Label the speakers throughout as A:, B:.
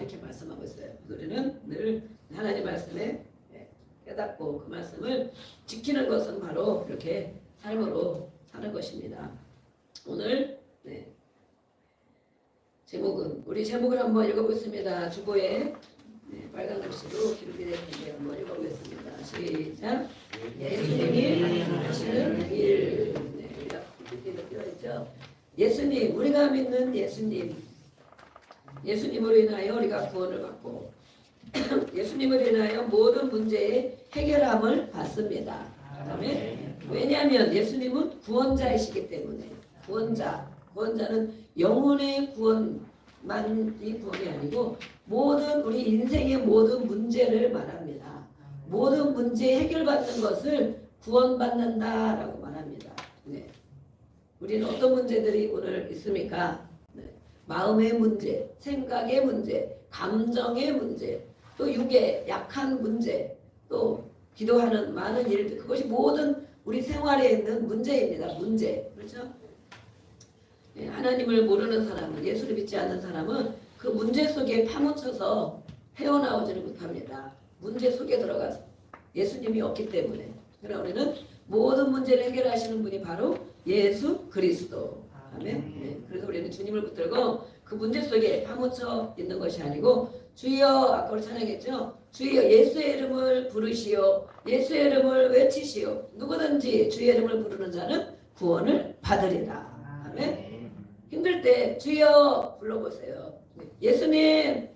A: 이렇게 말씀하고 있어요. 우리는 늘 하나님 말씀에 깨닫고 그 말씀을 지키는 것은 바로 이렇게 삶으로 사는 것입니다. 오늘 제목은 우리 제목을 한번 읽어보겠습니다. 주보에 빨간 글씨로 기록이 되어 있는데 한번 읽어보겠습니다. 시작. 예수님이 하시는 일. 이렇게 되어 있죠. 예수님, 우리가 믿는 예수님으로 인하여 우리가 구원을 받고 예수님으로 인하여 모든 문제의 해결함을 받습니다. 그다음에 왜냐하면 예수님은 구원자이시기 때문에 구원자는 영혼의 구원만이 구원이 아니고 모든 우리 인생의 모든 문제를 말합니다. 모든 문제 해결받는 것을 구원받는다라고 말합니다. 우리는 어떤 문제들이 오늘 있습니까? 마음의 문제, 생각의 문제, 감정의 문제, 또 육의 약한 문제, 또 기도하는 많은 일들, 그것이 모든 우리 생활에 있는 문제입니다. 문제. 그렇죠? 하나님을 모르는 사람은, 예수를 믿지 않는 사람은 그 문제 속에 파묻혀서 헤어나오지를 못합니다. 문제 속에 들어가서 예수님이 없기 때문에. 그러나 우리는 모든 문제를 해결하시는 분이 바로 예수 그리스도. 아멘. 그래서 우리는 주님을 붙들고 그 문제 속에 파묻혀 있는 것이 아니고 주여, 아까 우리 찬양했죠? 주여 예수의 이름을 부르시오. 예수의 이름을 외치시오. 누구든지 주의 이름을 부르는 자는 구원을 받으리라. 아멘. 힘들 때 주여 불러보세요. 예수님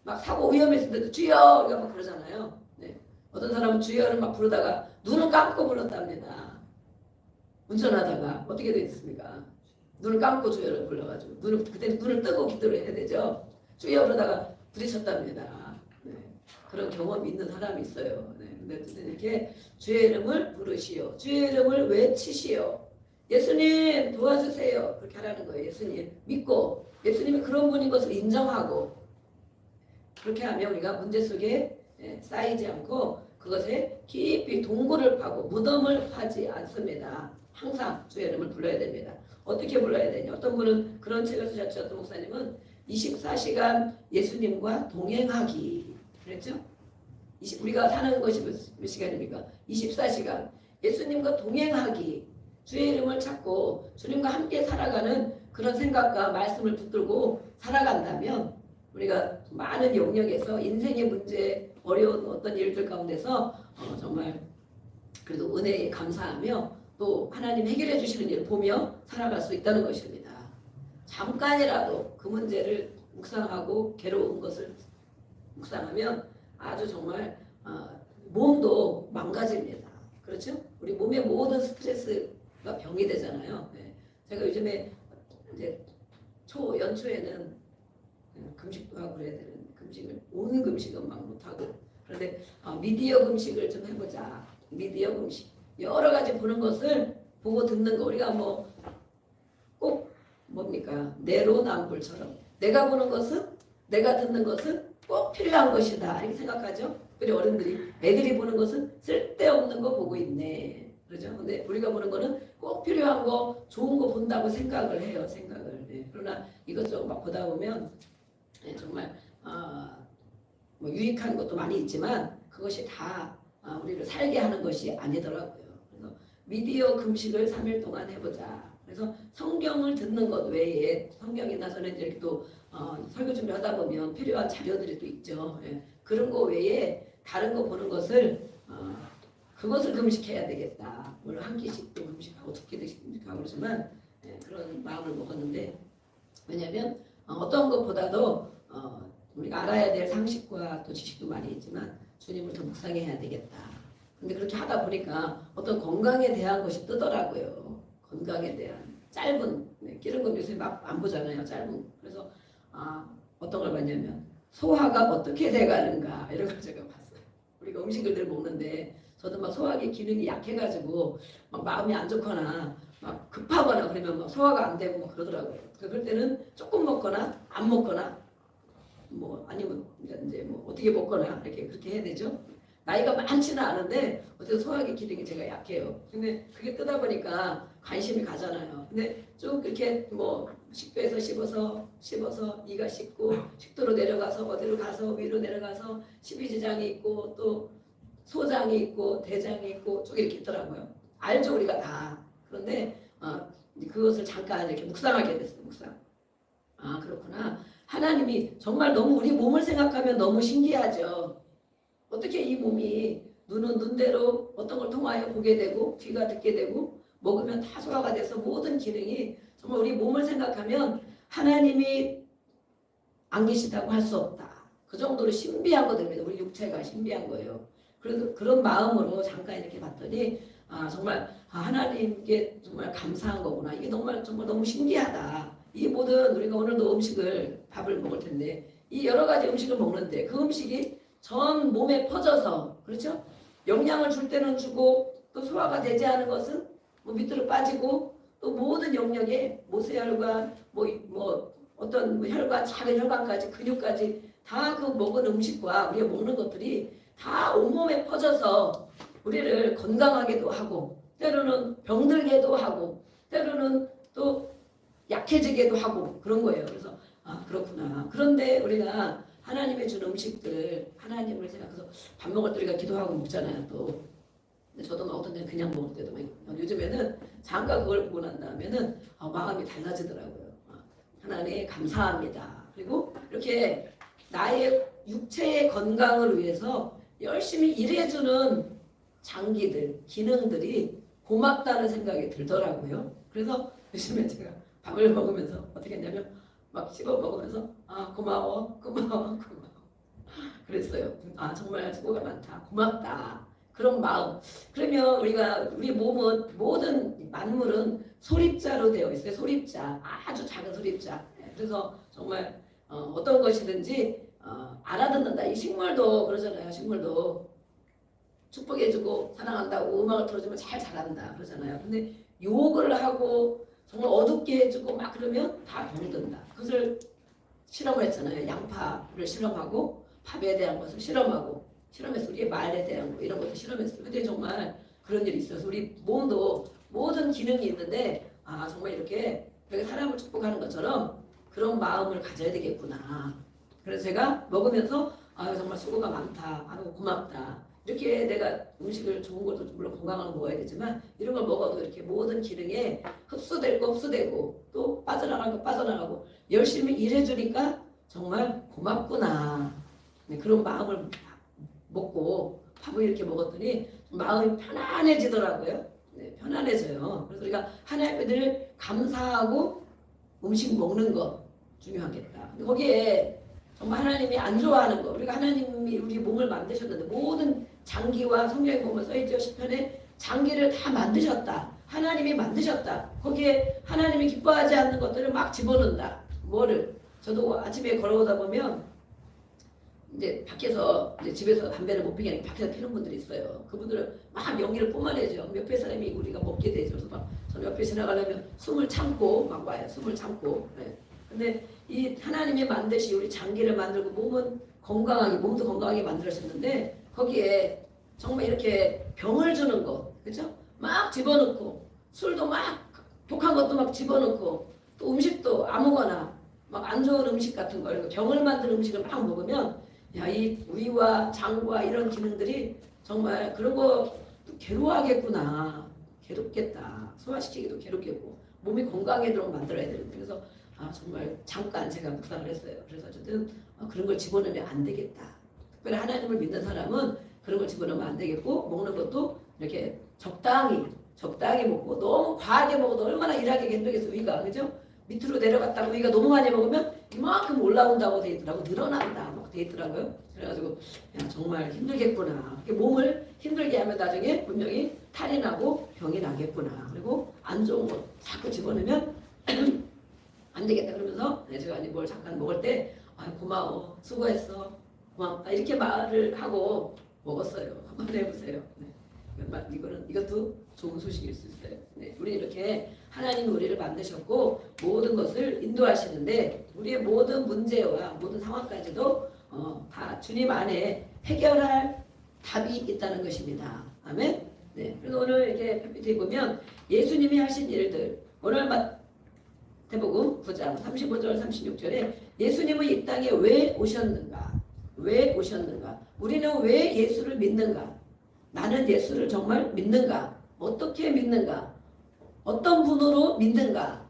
A: 막 사고 위험했을 때도 주여 우리가 막 그러잖아요. 어떤 사람은 주여를 막 부르다가 눈을 감고 불렀답니다. 운전하다가 어떻게 됐습니까? 눈을 감고 주여를 불러가지고 그때 눈을 뜨고 기도를 해야 되죠. 주여 그러다가 부딪혔답니다. 그런 경험이 있는 사람이 있어요. 근데 이렇게 주의 이름을 부르시오. 주의 이름을 외치시오. 예수님 도와주세요. 그렇게 하라는 거예요. 예수님 믿고 예수님이 그런 분인 것을 인정하고 그렇게 하면 우리가 문제 속에 쌓이지 않고 그것에 깊이 동굴을 파고 무덤을 파지 않습니다. 항상 주의 이름을 불러야 됩니다. 어떻게 불러야 되냐? 어떤 분은 그런 책을 쓰셨죠. 어떤 목사님은 24시간 예수님과 동행하기 그랬죠? 우리가 사는 것이 몇 시간입니까? 24시간 예수님과 동행하기 주의 이름을 찾고 주님과 함께 살아가는 그런 생각과 말씀을 붙들고 살아간다면 우리가 많은 영역에서 인생의 문제 어려운 어떤 일들 가운데서 정말 그래도 은혜에 감사하며 또 하나님 해결해 주시는 일을 보며 살아갈 수 있다는 것입니다. 잠깐이라도 그 문제를 묵상하고 괴로운 것을 묵상하면 아주 정말 몸도 망가집니다. 그렇죠? 우리 몸의 모든 스트레스가 병이 되잖아요. 제가 요즘에 이제 연초에는 금식도 하고 그래야 되는 온 금식은 막 못하고 그런데 미디어 금식을 좀 해보자. 미디어 금식 여러 가지 보는 것을 보고 듣는 거 우리가 뭐 꼭 뭡니까 내로남불처럼 내가 보는 것은 내가 듣는 것은 꼭 필요한 것이다 이렇게 생각하죠. 우리 어른들이 애들이 보는 것은 쓸데없는 거 보고 있네 그러죠. 근데 우리가 보는 거는 꼭 필요한 거 좋은 거 본다고 생각을 해요. 그러나 이것저것 막 보다 보면 정말 뭐 유익한 것도 많이 있지만 그것이 다 우리를 살게 하는 것이 아니더라고요. 그래서 미디어 금식을 3일 동안 해보자. 그래서 성경을 듣는 것 외에 성경이나 저는 이렇게 또 설교 준비하다 보면 필요한 자료들이 또 있죠. 그런 거 외에 다른 거 보는 것을 그것을 금식해야 되겠다. 물론 한 끼씩도 금식하고 두 끼씩 금식하고 그러지만 그런 마음을 먹었는데 왜냐하면 어떤 것보다도 우리가 알아야 될 상식과 또 지식도 많이 있지만 주님을 더 묵상해야 되겠다. 근데 그렇게 하다 보니까 어떤 건강에 대한 것이 뜨더라고요. 건강에 대한 짧은 기름건 요새 막 안 보잖아요. 짧은. 그래서 어떤 걸 봤냐면 소화가 어떻게 돼가는가 이런 걸 제가 봤어요. 우리가 음식을 늘 먹는데 저도 막 소화기 기능이 약해가지고 막 마음이 안 좋거나 막 급하거나 그러면 막 소화가 안 되고 막 그러더라고요. 그럴 때는 조금 먹거나 안 먹거나 뭐 아니면 이제 뭐 어떻게 먹거나 이렇게 그렇게 해야 되죠. 나이가 많지는 않은데 어쨌든 소화기 기능이 제가 약해요. 근데 그게 뜨다 보니까 관심이 가잖아요. 근데 좀 그렇게 뭐 식도에서 씹어서 이가 씹고 식도로 내려가서 어디로 가서 위로 내려가서 십이지장이 있고 또 소장이 있고 대장이 있고 쭉 이렇게 있더라고요. 알죠 우리가 다. 그런데 그것을 잠깐 이렇게 묵상하게 됐어요. 묵상. 아 그렇구나. 하나님이 정말 너무 우리 몸을 생각하면 너무 신기하죠. 어떻게 이 몸이 눈은 눈대로 어떤 걸 통하여 보게 되고 귀가 듣게 되고 먹으면 다 소화가 돼서 모든 기능이 정말 우리 몸을 생각하면 하나님이 안 계시다고 할 수 없다. 그 정도로 신비하거든요. 우리 육체가 신비한 거예요. 그래서 그런 마음으로 잠깐 이렇게 봤더니 정말 하나님께 정말 감사한 거구나. 이게 정말 너무 신기하다. 이 모든 우리가 오늘도 밥을 먹을 텐데 이 여러 가지 음식을 먹는데 그 음식이 전 몸에 퍼져서 그렇죠? 영양을 줄 때는 주고 또 소화가 되지 않은 것은 뭐 밑으로 빠지고 또 모든 영역에 모세혈관 어떤 혈관 작은 혈관까지 근육까지 다 그 먹은 음식과 우리가 먹는 것들이 다 온몸에 퍼져서 우리를 건강하게도 하고 때로는 병들게도 하고 때로는 또 약해지게도 하고 그런 거예요. 그래서 그렇구나. 그런데 우리가 하나님이 준 음식들 하나님을 생각해서 밥 먹을 때 우리가 기도하고 먹잖아요. 또 근데 저도 어떤 데는 그냥 먹을 때도 많고 요즘에는 잠깐 그걸 보고 난 다음에는 마음이 달라지더라고요. 하나님 감사합니다. 그리고 이렇게 나의 육체의 건강을 위해서 열심히 일해주는 장기들, 기능들이 고맙다는 생각이 들더라고요. 그래서 요즘에 제가 밥을 먹으면서 어떻게 했냐면 막 씹어 먹으면서 고마워 그랬어요. 정말 수고가 많다. 고맙다. 그런 마음. 그러면 우리 몸은 모든 만물은 소립자로 되어 있어요. 소립자. 아주 작은 소립자. 그래서 정말 어떤 것이든지 알아듣는다. 이 식물도 그러잖아요. 식물도 축복해주고 사랑한다고 음악을 틀어주면 잘 자란다 그러잖아요. 근데 욕을 하고 정말 어둡게 해주고 막 그러면 다 병든다. 그것을 실험을 했잖아요. 양파를 실험하고 밥에 대한 것을 실험했어. 우리의 말에 대한 거 이런 것도 실험했어요. 근데 정말 그런 일이 있어서 우리 몸도 모든 기능이 있는데 정말 이렇게 사람을 축복하는 것처럼 그런 마음을 가져야 되겠구나. 그래서 제가 먹으면서 정말 수고가 많다. 고맙다. 이렇게 내가 음식을 좋은 것도 물론 건강한 걸 먹어야 되지만 이런 걸 먹어도 이렇게 모든 기능에 흡수될 거 흡수되고 또 빠져나갈 거 빠져나가고 열심히 일해주니까 정말 고맙구나. 네, 그런 마음을 먹고 밥을 이렇게 먹었더니 마음이 편안해지더라고요. 네, 편안해져요. 그래서 우리가 하나님께 늘 감사하고 음식 먹는 거 중요하겠다. 근데 거기에 정말 하나님이 안 좋아하는 거 우리가 하나님이 우리 몸을 만드셨는데 모든 장기와 성경에 보면 써있죠. 시편에 장기를 다 만드셨다. 하나님이 만드셨다. 거기에 하나님이 기뻐하지 않는 것들을 막 집어넣는다. 뭐를? 저도 아침에 걸어오다 보면 이제 밖에서 이제 집에서 담배를 못 피게 하니까 밖에서 피는 분들이 있어요. 그분들은 막 연기를 뿜어내죠. 옆에 사람이 우리가 먹게 되죠. 그래서 막 저는 옆에 지나가려면 숨을 참고 막 와요. 숨을 참고. 네. 근데 이 하나님이 만드시 우리 장기를 만들고 몸은 건강하게 몸도 건강하게 만들었었는데 거기에 정말 이렇게 병을 주는 거 그렇죠? 막 집어넣고 술도 막 독한 것도 막 집어넣고 또 음식도 아무거나 막 안 좋은 음식 같은 거 이렇게 병을 만든 음식을 막 먹으면 이 위와 장과 이런 기능들이 정말 그런 거 괴로워하겠구나. 괴롭겠다. 소화시키기도 괴롭겠고 몸이 건강하도록 만들어야 되는데 그래서 정말 잠깐 제가 묵상을 했어요. 그래서 어쨌든 그런 걸 집어넣으면 안 되겠다. 특별히 하나님을 믿는 사람은 그런 걸 집어넣으면 안 되겠고 먹는 것도 이렇게 적당히 먹고 너무 과하게 먹어도 얼마나 일하기 힘들겠어 위가 그죠? 밑으로 내려갔다가 위가 너무 많이 먹으면 이만큼 올라온다고 돼 있더라고 늘어난다 막 돼 있더라고요. 그래가지고 정말 힘들겠구나. 몸을 힘들게 하면 나중에 분명히 탈이 나고 병이 나겠구나. 그리고 안 좋은 거 자꾸 집어넣으면 안 되겠다 그러면서 제가 뭘 잠깐 먹을 때 고마워 수고했어 고맙다 이렇게 말을 하고 먹었어요. 한번 해보세요. 네. 이것도 좋은 소식일 수 있어요. 네. 우리 이렇게 하나님이 우리를 만드셨고 모든 것을 인도하시는데 우리의 모든 문제와 모든 상황까지도 다 주님 안에 해결할 답이 있다는 것입니다. 아멘. 네. 그래서 오늘 이렇게 PPT 보면 예수님이 하신 일들 오늘 마태복음 9장 35절 36절에 예수님은 이 땅에 왜 오셨는가? 왜 오셨는가? 우리는 왜 예수를 믿는가? 나는 예수를 정말 믿는가? 어떻게 믿는가? 어떤 분으로 믿는가?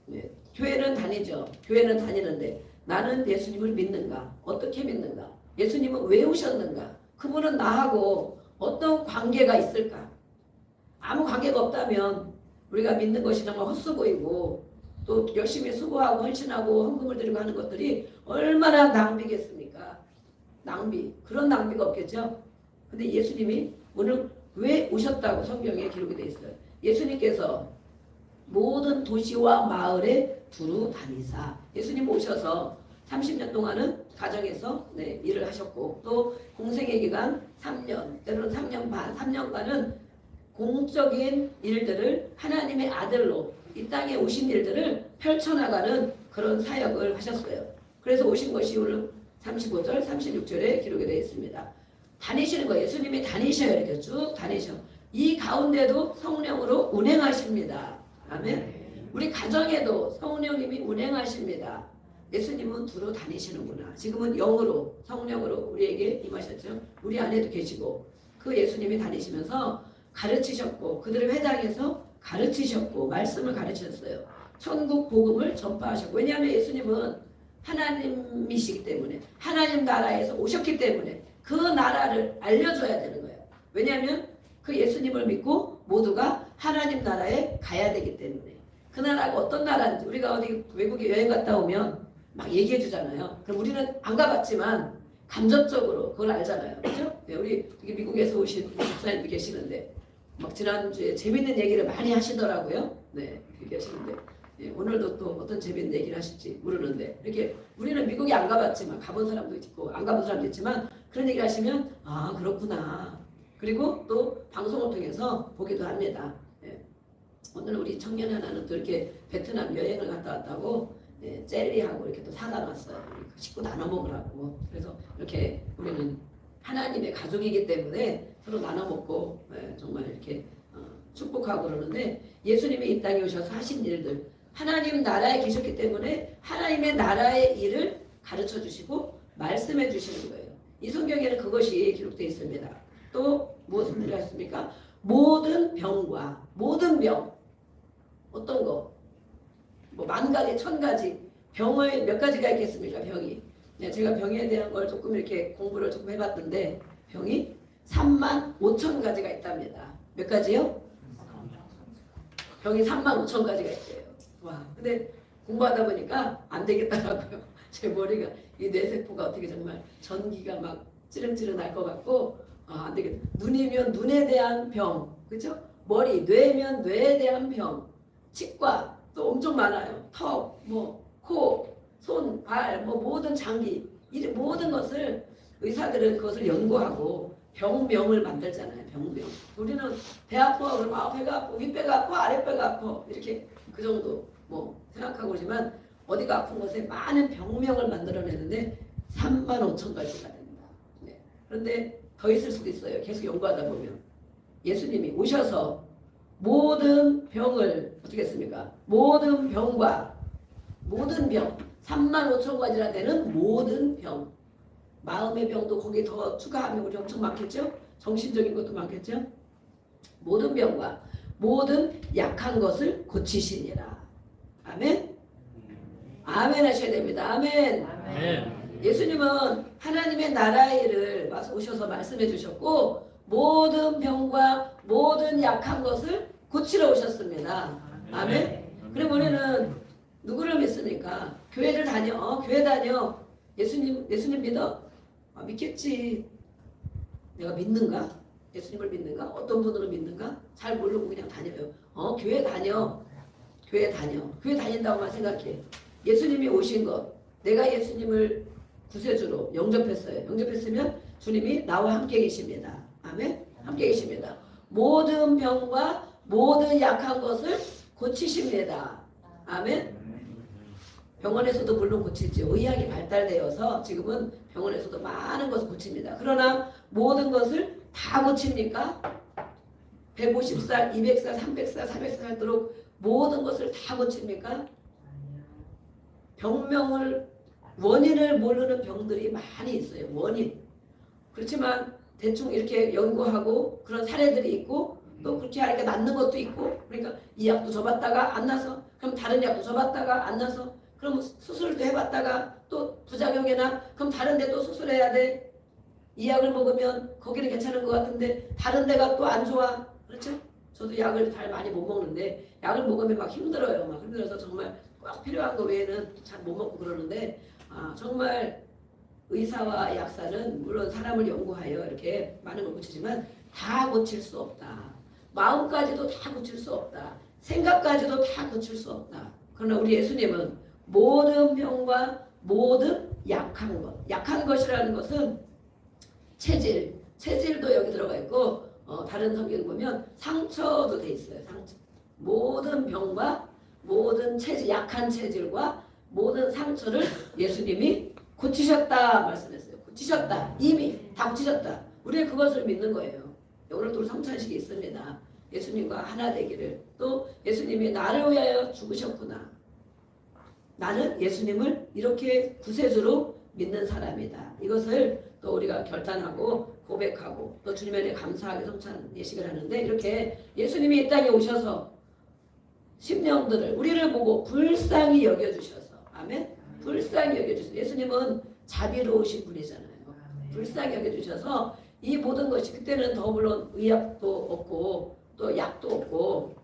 A: 네, 교회는 다니죠. 교회는 다니는데 나는 예수님을 믿는가? 어떻게 믿는가? 예수님은 왜 오셨는가? 그분은 나하고 어떤 관계가 있을까? 아무 관계가 없다면 우리가 믿는 것이 정말 헛수 보이고 또 열심히 수고하고 헌신하고 헌금을 드리고 하는 것들이 얼마나 낭비겠습니까? 낭비. 그런 낭비가 없겠죠? 근데 예수님이 오늘 왜 오셨다고 성경에 기록이 되어 있어요. 예수님께서 모든 도시와 마을에 두루 다니사. 예수님 오셔서 30년 동안은 가정에서 일을 하셨고 또 공생의 기간 3년, 때로는 3년 반, 3년간은 공적인 일들을 하나님의 아들로 이 땅에 오신 일들을 펼쳐나가는 그런 사역을 하셨어요. 그래서 오신 것이 오늘 35절, 36절에 기록이 되어 있습니다. 다니시는 거예요. 예수님이 다니셔요. 이렇게 쭉 다니셔. 이 가운데도 성령으로 운행하십니다. 아멘. 우리 가정에도 성령님이 운행하십니다. 예수님은 두루 다니시는구나. 지금은 영으로 성령으로 우리에게 임하셨죠. 우리 안에도 계시고 그 예수님이 다니시면서 가르치셨고 그들의 회당에서 가르치셨고 말씀을 가르치셨어요. 천국 복음을 전파하셨고 왜냐하면 예수님은 하나님이시기 때문에 하나님 나라에서 오셨기 때문에 그 나라를 알려줘야 되는 거예요. 왜냐하면 그 예수님을 믿고 모두가 하나님 나라에 가야 되기 때문에 그 나라가 어떤 나라인지 우리가 어디 외국에 여행 갔다 오면 막 얘기해 주잖아요. 그럼 우리는 안 가봤지만 감정적으로 그걸 알잖아요. 그렇죠? 우리 미국에서 오신 목사님도 계시는데 막 지난주에 재밌는 얘기를 많이 하시더라고요. 네, 계시는데 오늘도 또 어떤 재밌는 얘기를 하실지 모르는데 이렇게 우리는 미국에 안 가봤지만 가본 사람도 있고 안 가본 사람도 있지만 그런 얘기를 하시면 아 그렇구나. 그리고 또 방송을 통해서 보기도 합니다. 오늘 우리 청년 하나는 또 이렇게 베트남 여행을 갔다 왔다고 젤리하고 이렇게 또 사다 놨어요. 식구 나눠 먹으라고. 그래서 이렇게 우리는 하나님의 가족이기 때문에 서로 나눠 먹고 정말 이렇게 축복하고 그러는데 예수님이 이 땅에 오셔서 하신 일들 하나님 나라에 계셨기 때문에 하나님의 나라의 일을 가르쳐 주시고 말씀해 주시는 거예요. 이 성경에는 그것이 기록되어 있습니다. 또 무엇을 드렸습니까? 모든 병과 모든 병 어떤 거? 뭐 10,000가지, 1,000가지 병을 몇 가지가 있겠습니까? 병이. 제가 병에 대한 걸 조금 이렇게 공부를 조금 해봤는데 병이 35,000가지가 있답니다. 몇 가지요? 병이 35,000가지가 있대요. 와, 근데 공부하다 보니까 안 되겠더라고요. 제 머리가 이 뇌세포가 어떻게 정말 전기가 막 찌릉찌릉 날 것 같고 안 되겠다. 눈이면 눈에 대한 병, 그렇죠? 머리, 뇌면 뇌에 대한 병, 치과 또 엄청 많아요. 턱, 코, 손, 발, 모든 장기, 이 모든 것을 의사들은 그것을 연구하고 병명을 만들잖아요. 병명. 우리는 배 아파 그러면 배가 아파, 윗배가 아파, 아랫배가 아파 이렇게 그 정도 생각하고 그러지만 어디가 아픈 것에 많은 병명을 만들어내는데 35,000가지가 됩니다. 그런데 더 있을 수도 있어요. 계속 연구하다 보면 예수님이 오셔서 모든 병을 어떻게 했습니까? 모든 병과 모든 병 35,000가지나 되는 모든 병 마음의 병도 거기에 더 추가하면 우리 엄청 많겠죠? 정신적인 것도 많겠죠? 모든 병과 모든 약한 것을 고치시니라. 아멘? 아멘 하셔야 됩니다. 아멘.
B: 아멘.
A: 예수님은 하나님의 나라의 일을 오셔서 말씀해 주셨고 모든 병과 모든 약한 것을 고치러 오셨습니다. 아멘. 그럼 우리는 누구를 믿습니까? 교회를 다녀. 교회 다녀. 예수님 믿어? 믿겠지. 내가 믿는가? 예수님을 믿는가? 어떤 분으로 믿는가? 잘 모르고 그냥 다녀요. 교회 다녀. 교회 다녀. 교회 다닌다고만 생각해. 예수님이 오신 것. 내가 예수님을 구세주로 영접했어요. 영접했으면 주님이 나와 함께 계십니다. 아멘. 함께 계십니다. 모든 병과 모든 약한 것을 고치십니다. 아멘. 병원에서도 물론 고치지. 의학이 발달되어서 지금은 병원에서도 많은 것을 고칩니다. 그러나 모든 것을 다 고칩니까? 150살, 200살, 300살, 400살 살도록 모든 것을 다 고칩니까? 병명을 원인을 모르는 병들이 많이 있어요. 원인. 그렇지만 대충 이렇게 연구하고 그런 사례들이 있고 또 그렇게 하니까 낫는 것도 있고 그러니까 이 약도 줘봤다가 안 나서 그럼 다른 약도 줘봤다가 안 나서 그럼 수술도 해봤다가 또 부작용이나 그럼 다른 데 또 수술해야 돼. 이 약을 먹으면 거기는 괜찮은 것 같은데 다른 데가 또 안 좋아. 그렇죠? 저도 약을 잘 많이 못 먹는데 약을 먹으면 막 힘들어요. 막 힘들어서 정말 꼭 필요한 거 외에는 잘 못 먹고 그러는데 정말 의사와 약사는 물론 사람을 연구하여 이렇게 많은 걸 고치지만 다 고칠 수 없다. 마음까지도 다 고칠 수 없다. 생각까지도 다 고칠 수 없다. 그러나 우리 예수님은 모든 병과 모든 약한 것, 약한 것이라는 것은 체질도 여기 들어가 있고 다른 성경 보면 상처도 돼 있어요. 상처. 모든 병과 모든 체질, 약한 체질과 모든 상처를 예수님이 고치셨다 말씀했어요. 고치셨다. 이미 다 고치셨다. 우리는 그것을 믿는 거예요. 오늘도 우리 성찬식이 있습니다. 예수님과 하나 되기를. 또 예수님이 나를 위하여 죽으셨구나. 나는 예수님을 이렇게 구세주로 믿는 사람이다. 이것을 또 우리가 결단하고 고백하고 또 주님 안에 감사하게 성찬 예식을 하는데 이렇게 예수님이 이 땅에 오셔서 심령들을 우리를 보고 불쌍히 여겨주셔서 아멘. 불쌍히 여겨주셔서 예수님은 자비로우신 분이잖아요. 불쌍히 여겨주셔서 이 모든 것이 그때는 더 물론 의학도 없고 또 약도 없고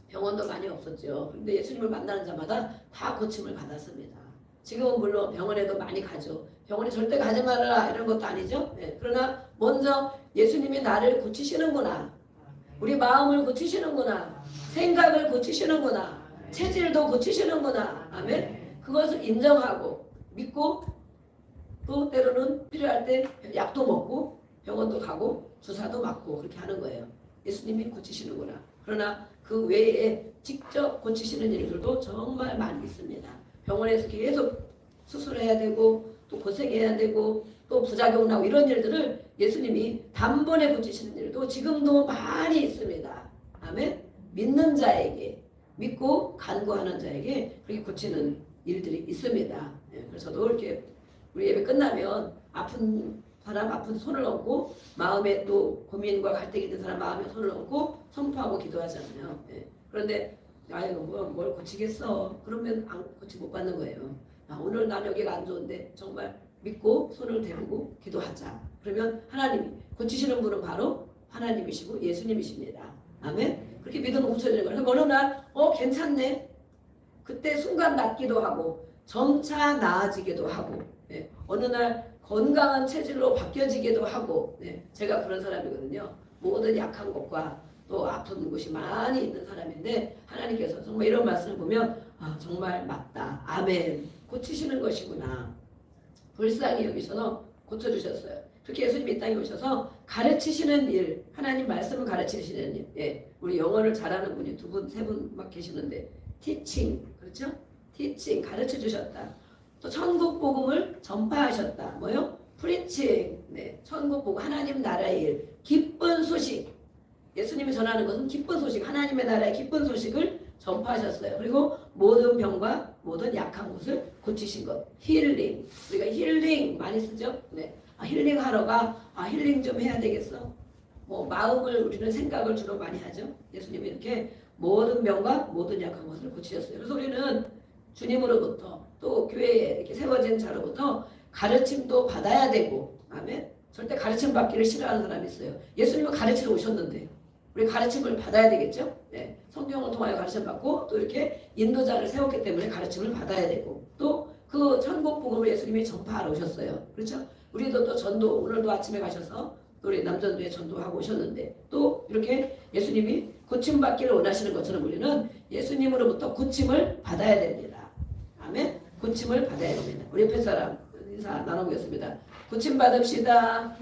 A: 병원도 많이 없었죠. 그런데 예수님을 만나는 자마다 다 고침을 받았습니다. 지금은 물론 병원에도 많이 가죠. 병원에 절대 가지 말라 이런 것도 아니죠. 네. 그러나 먼저 예수님이 나를 고치시는구나. 우리 마음을 고치시는구나. 생각을 고치시는구나. 체질도 고치시는구나. 아멘. 그것을 인정하고 믿고 또 때로는 필요할 때 약도 먹고 병원도 가고 주사도 맞고 그렇게 하는 거예요. 예수님이 고치시는구나. 그러나 그 외에 직접 고치시는 일들도 정말 많이 있습니다. 병원에서 계속 수술해야 되고 또 고생해야 되고 또 부작용 나고 이런 일들을 예수님이 단번에 고치시는 일도 지금도 많이 있습니다. 아멘. 믿는 자에게 믿고 간구하는 자에게 그렇게 고치는 일들이 있습니다. 그래서 저도 이렇게 우리 예배 끝나면 아픈 사람 아픈 손을 얹고 마음에 또 고민과 갈등이 있는 사람 마음에 손을 얹고 선포하고 기도하잖아요. 그런데 아유 뭘 고치겠어. 그러면 고치 못 받는 거예요. 오늘 난 여기가 안 좋은데 정말 믿고 손을 대고 기도하자. 그러면 하나님이 고치시는 분은 바로 하나님이시고 예수님이십니다. 아멘. 그렇게 믿음을 고쳐지는 거예요. 어느 날 괜찮네. 그때 순간 낫기도 하고 점차 나아지기도 하고 어느 날 건강한 체질로 바뀌어지기도 하고 제가 그런 사람이거든요. 모든 약한 것과 또 아픈 곳이 많이 있는 사람인데 하나님께서 정말 이런 말씀을 보면 정말 맞다. 아멘. 고치시는 것이구나. 불쌍히 여기셔서 고쳐주셨어요. 그렇게 예수님이 이 땅에 오셔서 가르치시는 일, 하나님 말씀을 가르치시는 일. 우리 영어를 잘하는 분이 두 분, 세 분 막 계시는데 티칭, 그렇죠? 티칭 가르쳐 주셨다. 또 천국 복음을 전파하셨다. 뭐요? 프리칭. 천국 복음, 하나님 나라의 일, 기쁜 소식. 예수님이 전하는 것은 기쁜 소식, 하나님의 나라의 기쁜 소식을 전파하셨어요. 그리고 모든 병과 모든 약한 곳을 고치신 것. 힐링. 우리가 힐링 많이 쓰죠? 힐링 하러 가. 힐링 좀 해야 되겠어. 마음을 우리는 생각을 주로 많이 하죠. 예수님이 이렇게 모든 병과 모든 약한 것을 고치셨어요. 그래서 우리는 주님으로부터 또 교회에 이렇게 세워진 자로부터 가르침도 받아야 되고, 아멘. 절대 가르침 받기를 싫어하는 사람이 있어요. 예수님은 가르치러 오셨는데 우리 가르침을 받아야 되겠죠. 성경을 통하여 가르침 받고 또 이렇게 인도자를 세웠기 때문에 가르침을 받아야 되고 또 그 천국 복음을 예수님이 전파하러 오셨어요. 그렇죠? 우리도 또 전도 오늘도 아침에 가셔서 또 우리 남전도에 전도하고 오셨는데 또 이렇게 예수님이 고침받기를 원하시는 것처럼 우리는 예수님으로부터 고침을 받아야 됩니다. 아멘. 고침을 받아야 됩니다. 우리 옆에 사람 인사 나눠보겠습니다. 고침 받읍시다.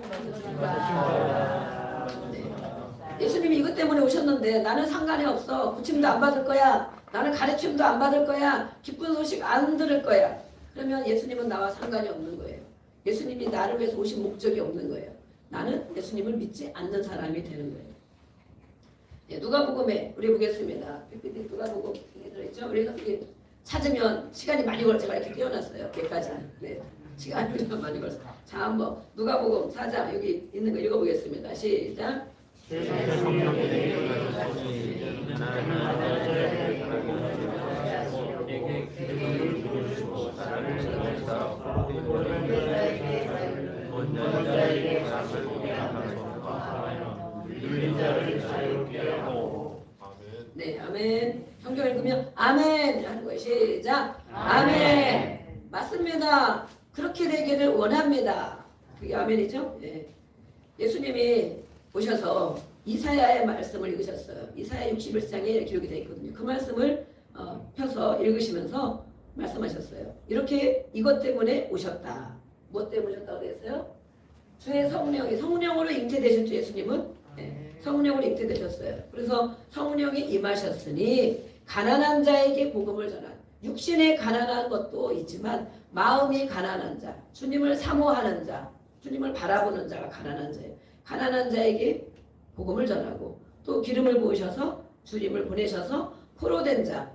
A: 예수님이 이것 때문에 오셨는데 나는 상관이 없어. 고침도 안 받을 거야. 나는 가르침도 안 받을 거야. 기쁜 소식 안 들을 거야. 그러면 예수님은 나와 상관이 없는 거예요. 예수님이 나를 위해서 오신 목적이 없는 거예요. 나는 예수님을 믿지 않는 사람이 되는 거예요. 네, 누가복음에 우리 보겠습니다. PPT 누가복음 들어있죠? 우리 선생님 찾으면 시간이 많이 걸려. 제가 이렇게 띄워놨어요. 몇 가지. 네. 시간이 좀 많이 걸려. 자, 한번 누가복음 4장 여기 있는 거 읽어보겠습니다. 시작. 네, 아멘. 성경 읽으면 아멘 하는 거예요. 시작. 아멘. 맞습니다. 그렇게 되기를 원합니다. 그게 아멘이죠? 네. 예수님이 오셔서 이사야의 말씀을 읽으셨어요. 이사야 61장에 기록이 되어 있거든요. 그 말씀을 펴서 읽으시면서 말씀하셨어요. 이렇게 이것 때문에 오셨다. 뭐 때문에 오셨다고 그랬어요? 주의 성령으로 잉태되셨죠. 예수님은 성령으로 잉태되셨어요. 그래서 성령이 임하셨으니 가난한 자에게 복음을 전한, 육신에 가난한 것도 있지만 마음이 가난한 자, 주님을 사모하는 자, 주님을 바라보는 자가 가난한 자예요. 가난한 자에게 복음을 전하고 또 기름을 부으셔서 주님을 보내셔서 포로된 자,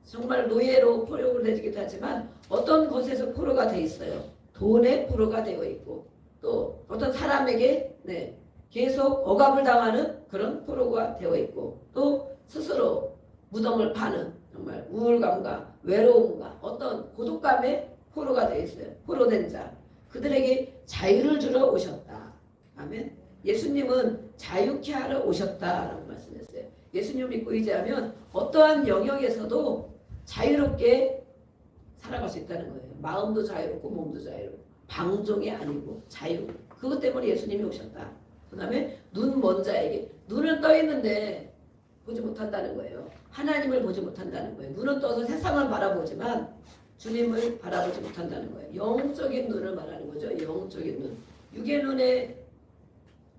A: 정말 노예로 포로가 되기도 하지만 어떤 것에서 포로가 돼 있어요. 돈에 포로가 되어 있고 또 어떤 사람에게 계속 억압을 당하는 그런 포로가 되어 있고 또 스스로 무덤을 파는 정말 우울감과 외로움과 어떤 고독감에 포로가 되어 있어요. 포로된 자, 그들에게 자유를 주러 오셨다. 아멘. 예수님은 자유케 하러 오셨다라고 말씀했어요. 예수님을 믿고 의지하면 어떠한 영역에서도 자유롭게 살아갈 수 있다는 거예요. 마음도 자유롭고 몸도 자유롭고 방종이 아니고 자유. 그것 때문에 예수님이 오셨다. 그 다음에 눈 먼 자에게 눈은 떠 있는데 보지 못한다는 거예요. 하나님을 보지 못한다는 거예요. 눈은 떠서 세상을 바라보지만 주님을 바라보지 못한다는 거예요. 영적인 눈을 말하는 거죠. 영적인 눈. 육의 눈에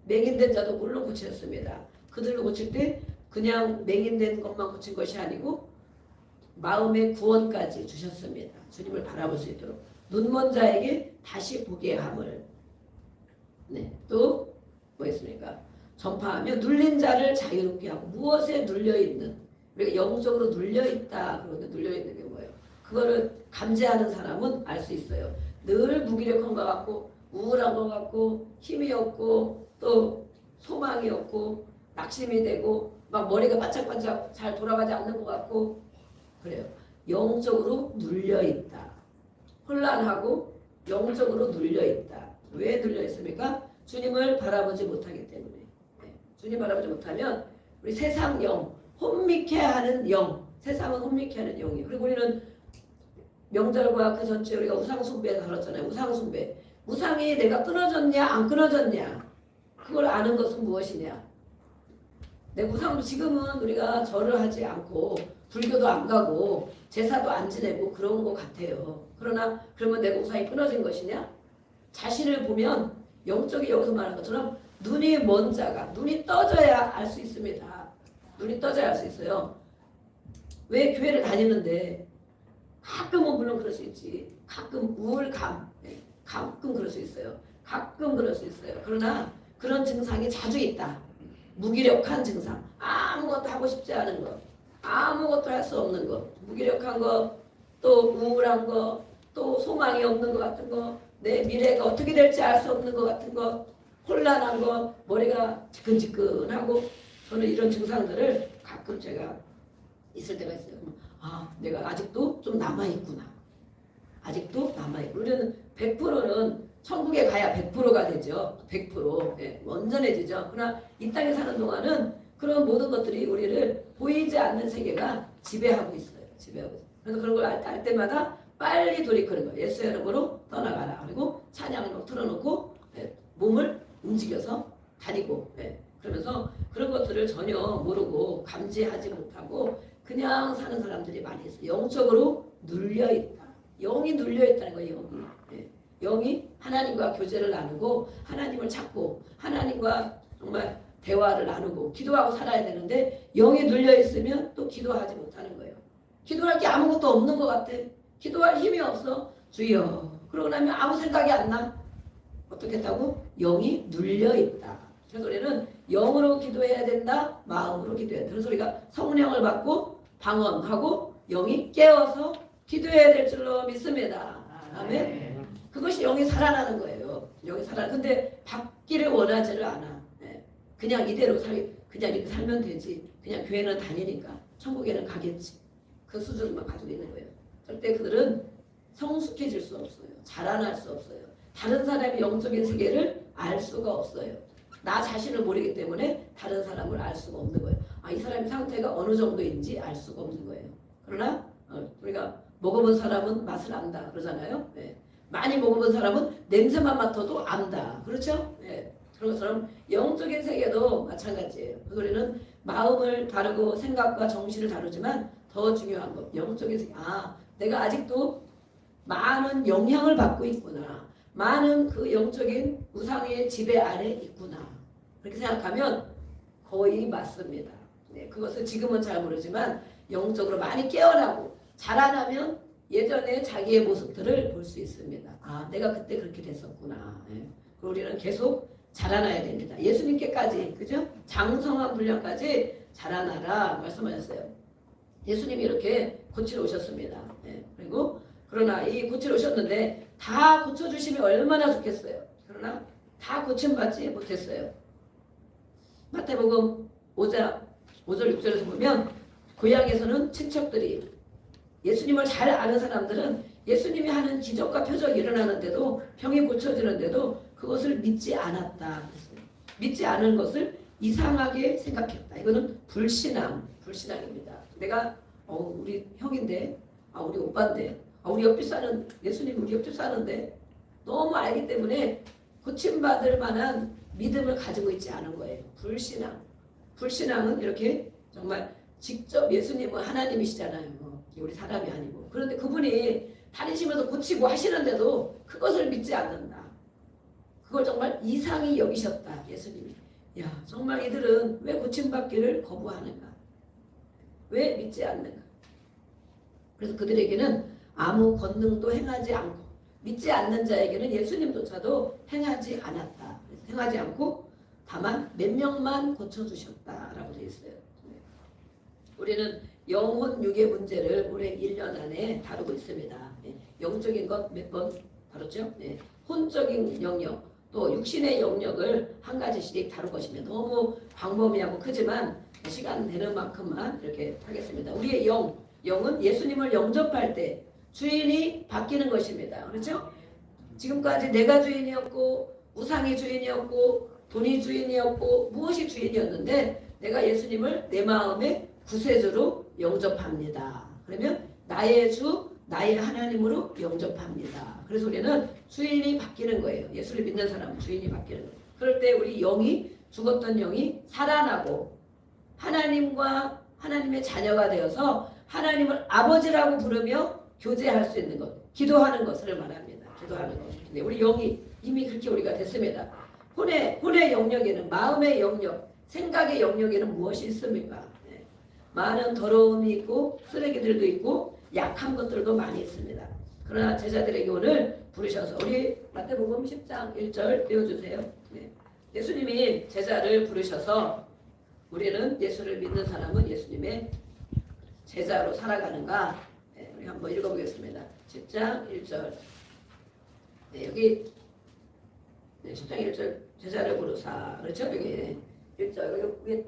A: 맹인된 자도 물론 고쳤습니다. 그들로 고칠 때 그냥 맹인된 것만 고친 것이 아니고 마음의 구원까지 주셨습니다. 주님을 바라볼 수 있도록. 눈먼 자에게 다시 보게 함을. 또 뭐 있습니까? 전파하며 눌린 자를 자유롭게 하고 무엇에 눌려있는 우리가 영적으로 눌려있다. 그런데 눌려있는 게 뭐예요? 그거를 감지하는 사람은 알 수 있어요. 늘 무기력한 것 같고 우울한 것 같고 힘이 없고 또 소망이 없고 낙심이 되고 막 머리가 반짝반짝 잘 돌아가지 않는 것 같고 그래요. 영적으로 눌려있다. 혼란하고 영적으로 눌려있다. 왜 눌려있습니까? 주님을 바라보지 못하기 때문에. 주님 바라보지 못하면 우리 세상 영, 혼미케 하는 영, 세상은 혼미케 하는 영이에요. 그리고 우리는 명절과 그 전주에 우리가 우상숭배에 다뤘잖아요. 우상숭배. 우상이 내가 끊어졌냐 안 끊어졌냐 그걸 아는 것은 무엇이냐. 내 우상도 지금은 우리가 절을 하지 않고 불교도 안 가고 제사도 안 지내고 그런 것 같아요. 그러나 그러면 내가 우상이 끊어진 것이냐? 자신을 보면 영적이 여기서 말하는 것처럼 눈이 먼 자가 눈이 떠져야 알 수 있습니다. 눈이 떠져야 알 수 있어요. 왜 교회를 다니는데 가끔은 물론 그럴 수 있지. 가끔 우울감, 가끔 그럴 수 있어요. 가끔 그럴 수 있어요. 그러나 그런 증상이 자주 있다. 무기력한 증상, 아무것도 하고 싶지 않은 것, 아무것도 할 수 없는 것, 무기력한 것, 또 우울한 것, 또 소망이 없는 것 같은 것, 내 미래가 어떻게 될지 알 수 없는 것 같은 것, 혼란한 것, 머리가 지끈지끈하고 저는 이런 증상들을 가끔 제가 있을 때가 있어요. 내가 아직도 좀 남아있구나. 아직도 남아있고 우리는 100%는 천국에 가야 100%가 되죠. 100% 온전해지죠. 그러나 이 땅에 사는 동안은 그런 모든 것들이 우리를 보이지 않는 세계가 지배하고 있어요. 지배하고 있어요. 그래서 그런 걸 알 때마다 빨리 돌이키는 거예요. 예수의 이름으로 떠나가라. 그리고 찬양을 막 틀어놓고 몸을 움직여서 다니고 그러면서 그런 것들을 전혀 모르고 감지하지 못하고 그냥 사는 사람들이 많이 있어요. 영적으로 눌려있다. 영이 눌려있다는 거예요. 영이 하나님과 교제를 나누고 하나님을 찾고 하나님과 정말 대화를 나누고 기도하고 살아야 되는데 영이 눌려있으면 또 기도하지 못하는 거예요. 기도할 게 아무것도 없는 것 같아. 기도할 힘이 없어. 주여. 그러고 나면 아무 생각이 안 나. 어떻게 했다고? 영이 눌려있다. 그래서 우리는 영으로 기도해야 된다. 마음으로 기도해야 된다. 그래서 우리가 성령을 받고 방언하고 영이 깨어서 기도해야 될 줄로 믿습니다. 아멘. 그것이 영이 살아나는 거예요. 영이 근데 받기를 원하지를 않아. 그냥 이대로 그냥 이렇게 살면 되지. 그냥 교회는 다니니까 천국에는 가겠지. 그 수준만 가지고 있는 거예요. 절대 그들은 성숙해질 수 없어요. 자라날 수 없어요. 다른 사람의 영적인 세계를 알 수가 없어요. 나 자신을 모르기 때문에 다른 사람을 알 수가 없는 거예요. 이 사람의 상태가 어느 정도인지 알 수가 없는 거예요. 그러나 우리가 먹어본 사람은 맛을 안다 그러잖아요. 많이 먹어본 사람은 냄새만 맡아도 안다. 그렇죠? 그런 것처럼 영적인 세계도 마찬가지예요. 우리는 마음을 다루고 생각과 정신을 다루지만 더 중요한 것, 영적인 세계. 내가 아직도 많은 영향을 받고 있구나. 많은 그 영적인 우상의 지배 아래 있구나. 그렇게 생각하면 거의 맞습니다. 그것을 지금은 잘 모르지만 영적으로 많이 깨어나고 자라나면 예전에 자기의 모습들을 볼 수 있습니다. 내가 그때 그렇게 됐었구나. 그리고 우리는 계속 자라나야 됩니다. 예수님께까지, 그죠? 장성한 분량까지 자라나라 말씀하셨어요. 예수님이 이렇게 고치러 오셨습니다. 그리고 그러나 이 고치러 오셨는데 다 고쳐주시면 얼마나 좋겠어요. 그러나 다 고침받지 못했어요. 마태복음 5장 5절 6절에서 보면 고향에서는 친척들이 예수님을 잘 아는 사람들은 예수님이 하는 기적과 표적이 일어나는데도 병이 고쳐지는데도 그것을 믿지 않았다. 믿지 않은 것을 이상하게 생각했다. 이거는 불신앙입니다. 내가 우리 형인데, 우리 오빠인데, 우리 옆집 사는 예수님 우리 옆집 사는데 너무 알기 때문에 고침받을 만한 믿음을 가지고 있지 않은 거예요. 불신앙은 이렇게 정말 직접 예수님은 하나님이시잖아요. 우리 사람이 아니고. 그런데 그분이 다니시면서 고치고 하시는데도 그것을 믿지 않는다. 그걸 정말 이상히 여기셨다. 예수님이. 정말 이들은 왜 고침받기를 거부하는가? 왜 믿지 않는가? 그래서 그들에게는 아무 권능도 행하지 않고 믿지 않는 자에게는 예수님조차도 행하지 않았다. 행하지 않고 다만 몇 명만 고쳐주셨다라고 되어 있어요. 우리는 영혼 육의 문제를 올해 1년 안에 다루고 있습니다. 영적인 것 몇 번 다뤘죠? 혼적인 영역, 또 육신의 영역을 한 가지씩 다룰 것이면 너무 광범위하고 크지만 시간 되는 만큼만 이렇게 하겠습니다. 우리의 영은 예수님을 영접할 때 주인이 바뀌는 것입니다. 그렇죠? 지금까지 내가 주인이었고 우상이 주인이었고 돈이 주인이었고 무엇이 주인이었는데 내가 예수님을 내 마음의 구세주로 영접합니다. 그러면 나의 주, 나의 하나님으로 영접합니다. 그래서 우리는 주인이 바뀌는 거예요. 예수를 믿는 사람은 주인이 바뀌는 거예요. 그럴 때 우리 죽었던 영이 살아나고 하나님과 하나님의 자녀가 되어서 하나님을 아버지라고 부르며 교제할 수 있는 것, 기도하는 것을 말합니다. 기도하는 것. 근데 우리 영이 이미 그렇게 우리가 됐습니다. 혼의 영역에는, 마음의 영역, 생각의 영역에는 무엇이 있습니까? 많은 더러움이 있고 쓰레기들도 있고 약한 것들도 많이 있습니다. 그러나 제자들에게 오늘 부르셔서 우리 마태복음 10장 1절 띄워주세요. 예수님이 제자를 부르셔서 우리는 예수를 믿는 사람은 예수님의 제자로 살아가는가? 우리 한번 읽어보겠습니다. 10장 1절. 여기 10장 1절 제자를 부르사. 그렇죠? 여기 1절 여기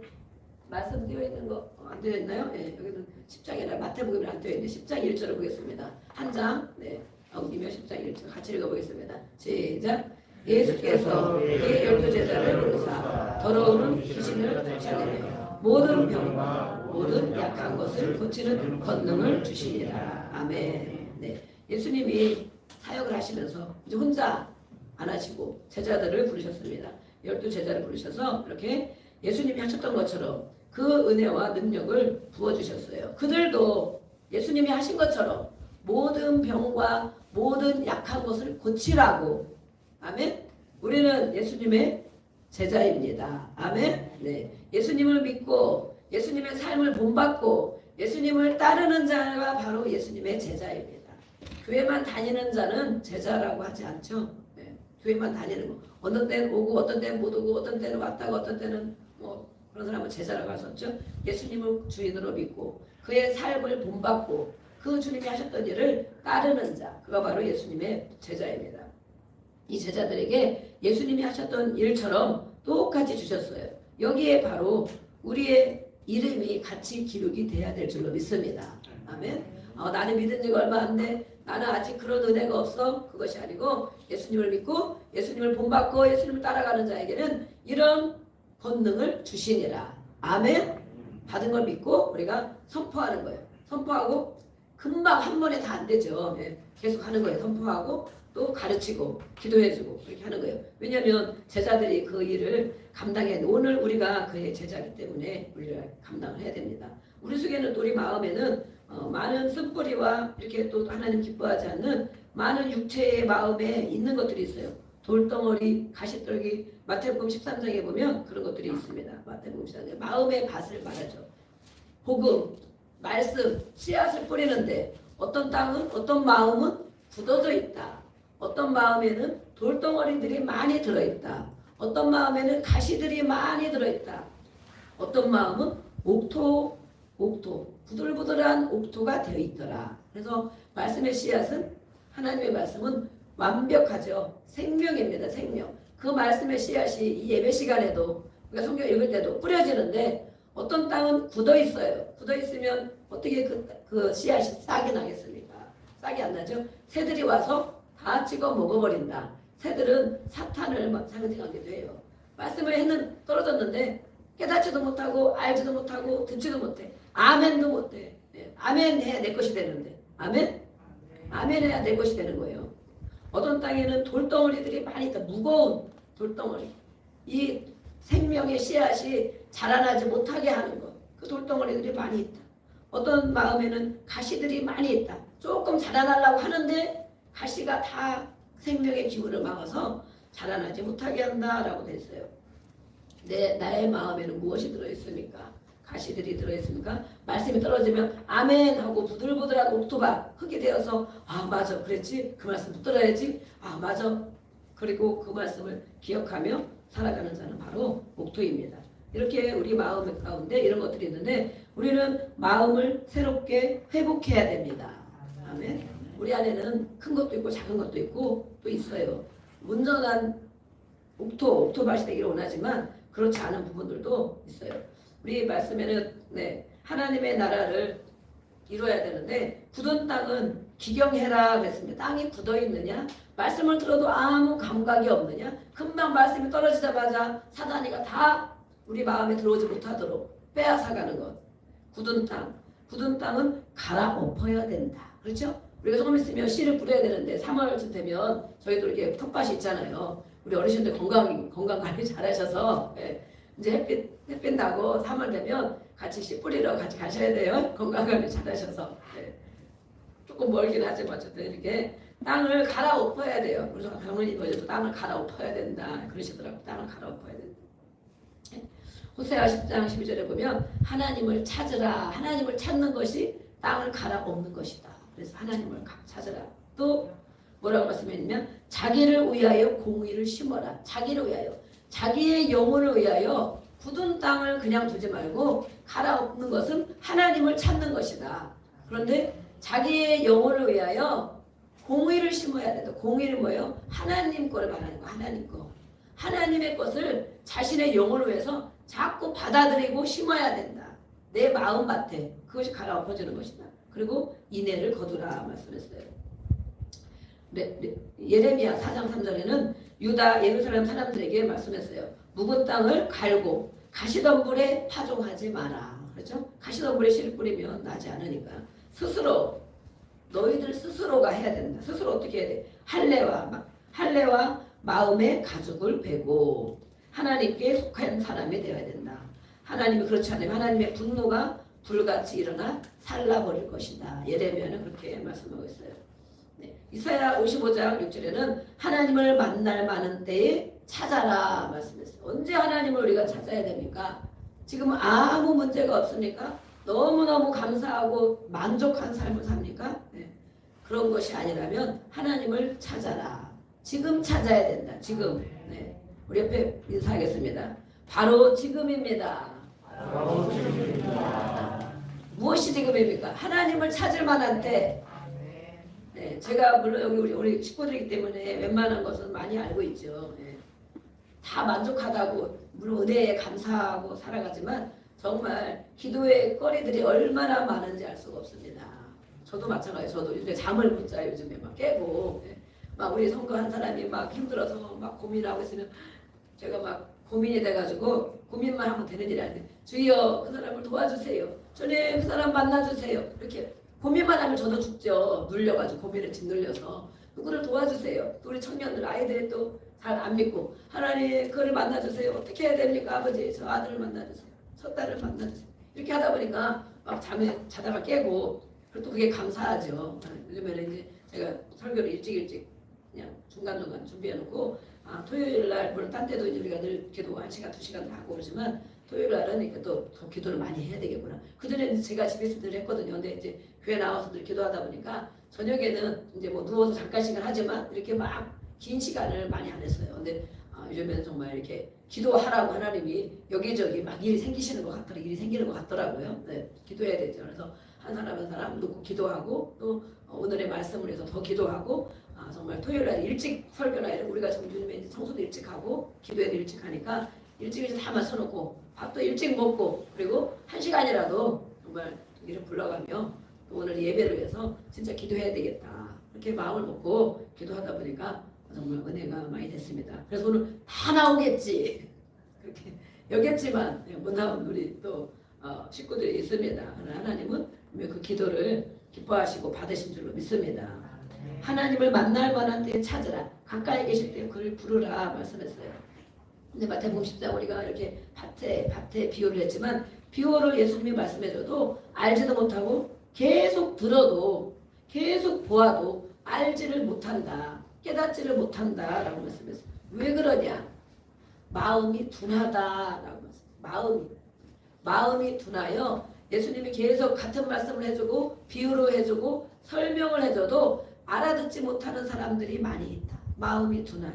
A: 말씀 띄어 있는 거 안 되어 있나요? 여기는 10장이라 마태복음이 안 되어 있는데 10장 1절을 보겠습니다. 한 장, 옮기며 10장 1절 같이 읽어보겠습니다. 시작. 예수께서 그의 12제자를 부르사 더러운 귀신을 쫓아내며 모든 병과 모든 약한 것을 고치는 권능을 주시니라. 아멘. 예수님이 사역을 하시면서 이제 혼자 안 하시고 제자들을 부르셨습니다. 12제자를 부르셔서 이렇게 예수님이 하셨던 것처럼 그 은혜와 능력을 부어주셨어요. 그들도 예수님이 하신 것처럼 모든 병과 모든 약한 것을 고치라고. 아멘. 우리는 예수님의 제자입니다. 아멘. 예수님을 믿고 예수님의 삶을 본받고 예수님을 따르는 자가 바로 예수님의 제자입니다. 교회만 다니는 자는 제자라고 하지 않죠. 교회만 다니는 거. 어떤 때는 오고 어떤 때는 못 오고 어떤 때는 왔다가 어떤 때는 그런 사람은 제자라고 할 수 없죠. 예수님을 주인으로 믿고 그의 삶을 본받고 그 주님이 하셨던 일을 따르는 자, 그가 바로 예수님의 제자입니다. 이 제자들에게 예수님이 하셨던 일처럼 똑같이 주셨어요. 여기에 바로 우리의 이름이 같이 기록이 돼야 될 줄로 믿습니다. 아멘. 나는 믿은 지가 얼마 안 돼. 나는 아직 그런 은혜가 없어. 그것이 아니고 예수님을 믿고 예수님을 본받고 예수님을 따라가는 자에게는 이런 권능을 주시니라. 아멘. 받은 걸 믿고 우리가 선포하는 거예요. 선포하고 금방 한 번에 다 안 되죠. 계속 하는 거예요. 선포하고 또 가르치고 기도해주고 그렇게 하는 거예요. 왜냐하면 제자들이 그 일을 감당해. 오늘 우리가 그의 제자이기 때문에 우리가 감당을 해야 됩니다. 우리 속에는 또 우리 마음에는 많은 쓴뿌리와 이렇게 또 하나님 기뻐하지 않는 많은 육체의 마음에 있는 것들이 있어요. 돌덩어리, 가시떨기, 마태복음 13장에 보면 그런 것들이 있습니다. 마태복음 13장 마음의 밭을 말하죠. 복음, 말씀, 씨앗을 뿌리는데 어떤 땅은 어떤 마음은 굳어져 있다. 어떤 마음에는 돌덩어리들이 많이 들어있다. 어떤 마음에는 가시들이 많이 들어있다. 어떤 마음은 옥토, 부들부들한 옥토가 되어 있더라. 그래서 말씀의 씨앗은 하나님의 말씀은 완벽하죠. 생명입니다. 생명. 그 말씀의 씨앗이 이 예배 시간에도 우리가 성경 읽을 때도 뿌려지는데 어떤 땅은 굳어 있어요. 굳어 있으면 어떻게 그 씨앗이 싹이 나겠습니까? 싹이 안 나죠. 새들이 와서 다 찍어 먹어버린다. 새들은 사탄을 상징하기도 해요. 말씀을 했는 떨어졌는데 깨닫지도 못하고 알지도 못하고 듣지도 못해. 아멘도 못해. 아멘 해야 내 것이 되는데. 아멘? 아멘 해야 내 것이 되는 거예요. 어떤 땅에는 돌덩어리들이 많이 있다. 무거운 돌덩어리. 이 생명의 씨앗이 자라나지 못하게 하는 것. 그 돌덩어리들이 많이 있다. 어떤 마음에는 가시들이 많이 있다. 조금 자라나려고 하는데 가시가 다 생명의 기운을 막아서 자라나지 못하게 한다라고 됐어요. 나의 마음에는 무엇이 들어있습니까? 가시들이 들어있습니까? 말씀이 떨어지면 아멘 하고 부들부들한 옥토가 흙이 되어서 맞아 그랬지 그 말씀 붙들어야지 맞아 그리고 그 말씀을 기억하며 살아가는 자는 바로 옥토입니다. 이렇게 우리 마음 가운데 이런 것들이 있는데 우리는 마음을 새롭게 회복해야 됩니다. 아멘. 우리 안에는 큰 것도 있고 작은 것도 있고 또 있어요. 온전한 옥토밭이 되기를 원하지만 그렇지 않은 부분들도 있어요. 우리 말씀에는 하나님의 나라를 이루어야 되는데 굳은 땅은 기경해라 그랬습니다. 땅이 굳어 있느냐? 말씀을 들어도 아무 감각이 없느냐? 금방 말씀이 떨어지자마자 사단이가 다 우리 마음에 들어오지 못하도록 빼앗아가는 것. 굳은 땅은 갈아엎어야 된다. 그렇죠? 우리가 조금 있으면 씨를 뿌려야 되는데 3월쯤 되면 저희도 이렇게 텃밭이 있잖아요. 우리 어르신들 건강 관리 잘하셔서 이제 햇빛 나고 3월 되면 같이 씨 뿌리러 같이 가셔야 돼요. 건강 관리 잘하셔서 조금 멀긴 하지만 어쨌든 이렇게 땅을 갈아엎어야 돼요. 그래서 강원이 버전도 땅을 갈아엎어야 된다 그러시더라고요. 땅을 갈아엎어야 된다. 호세아 10장 12절에 보면 하나님을 찾으라. 하나님을 찾는 것이 땅을 갈아엎는 것이다. 그래서 하나님을 찾으라. 또 뭐라고 말씀했냐면 자기를 위하여 공의를 심어라. 자기를 위하여. 자기의 영혼을 위하여 굳은 땅을 그냥 두지 말고 갈아엎는 것은 하나님을 찾는 것이다. 그런데 자기의 영혼을 위하여 공의를 심어야 된다. 공의는 뭐예요? 하나님 거를 말하는 거. 하나님 거. 하나님의 것을 자신의 영혼을 위해서 자꾸 받아들이고 심어야 된다. 내 마음밭에 그것이 갈아엎어지는 것이다. 그리고 인애를 거두라 말씀했어요. 예레미야 4장 3절에는 유다 예루살렘 사람들에게 말씀했어요. 묵은 땅을 갈고 가시덤불에 파종하지 마라. 그렇죠? 가시덤불에 씨를 뿌리면 나지 않으니까 스스로 너희들 스스로가 해야 된다. 스스로 어떻게 해야 돼? 할례와 마음의 가죽을 베고 하나님께 속한 사람이 되어야 된다. 하나님이 그렇지 않으면 하나님의 분노가 불같이 일어나 살라버릴 것이다. 예레미야는 그렇게 말씀하고 있어요. 이사야 55장 6절에는 하나님을 만날 많은 때에 찾아라 말씀했어요. 언제 하나님을 우리가 찾아야 됩니까? 지금 아무 문제가 없습니까? 너무너무 감사하고 만족한 삶을 삽니까? 그런 것이 아니라면 하나님을 찾아라. 지금 찾아야 된다. 지금. 우리 옆에 인사하겠습니다. 바로 지금입니다.
B: 바로 지금입니다.
A: 무엇이 지금입니까? 하나님을 찾을 만한 때. 네, 제가 물론 여기 우리 식구들이기 때문에 웬만한 것은 많이 알고 있죠. 네. 다 만족하다고 물론 은혜에 감사하고 살아가지만 정말 기도의 거리들이 얼마나 많은지 알 수가 없습니다. 저도 마찬가지. 저도 요새 잠을 못 자요. 요즘에 막 깨고 막 우리 성도 한 사람이 막 힘들어서 막 고민하고 있으면 제가 막 고민이 돼가지고 고민만 하면 되는 일이 아닌데 주여 그 사람을 도와주세요. 주님 그 사람 만나주세요. 이렇게 고민만 하면 저도 죽죠. 눌려가지고 고민에 짓눌려서 누구를 도와주세요. 또 우리 청년들 아이들이 또 잘 안 믿고 하나님 그를 만나주세요. 어떻게 해야 됩니까 아버지? 저 아들을 만나주세요. 저 딸을 만나주세요. 이렇게 하다 보니까 막 잠에 자다가 깨고 그리고 또 그게 감사하죠. 요즘에는 이제 제가 설교를 일찍 그냥 중간중간 준비해놓고 토요일 날 물론 딴 때도 우리가 늘 기도 1시간 2시간 다 하고 그러지만 토요일 날은 또 더 기도를 많이 해야 되겠구나. 그전에는 제가 집에서 늘 했거든요. 근데 이제 교회 나와서 늘 기도하다 보니까 저녁에는 이제 뭐 누워서 잠깐씩은 하지만 이렇게 막 긴 시간을 많이 안 했어요. 근데 요즘에는 정말 이렇게 기도하라고 하나님이 여기저기 막 일이 생기시는 것 같더라고요. 일이 생기는 것 같더라고요. 네, 기도해야 되죠. 그래서 한 사람 한 사람 놓고 기도하고 또 오늘의 말씀을 해서 더 기도하고 정말 토요일 날 일찍 설교나 이런 우리가 요즘에 청소도 일찍 하고 기도회도 일찍 하니까 일찍 다 맞춰놓고 밥도 일찍 먹고 그리고 1시간이라도 정말 이를 불러가며 또 오늘 예배를 위해서 진짜 기도해야 되겠다. 이렇게 마음을 먹고 기도하다 보니까 정말 은혜가 많이 됐습니다. 그래서 오늘 다 나오겠지 그렇게 여겼지만 못 나온 우리 또 식구들이 있습니다. 하나님은 그 기도를 기뻐하시고 받으신 줄로 믿습니다. 하나님을 만날 만한 때에 찾으라. 가까이 계실 때 그를 부르라 말씀했어요. 근데 마태복음 10장 우리가 이렇게 밭에 비유를 했지만 비유를 예수님이 말씀해줘도 알지도 못하고 계속 들어도 계속 보아도 알지를 못한다. 깨닫지를 못한다라고 말씀했어요. 왜 그러냐? 마음이 둔하다라고 말씀했어요. 마음이 둔하여 예수님이 계속 같은 말씀을 해주고 비유로 해주고 설명을 해줘도 알아듣지 못하는 사람들이 많이 있다. 마음이 둔하여.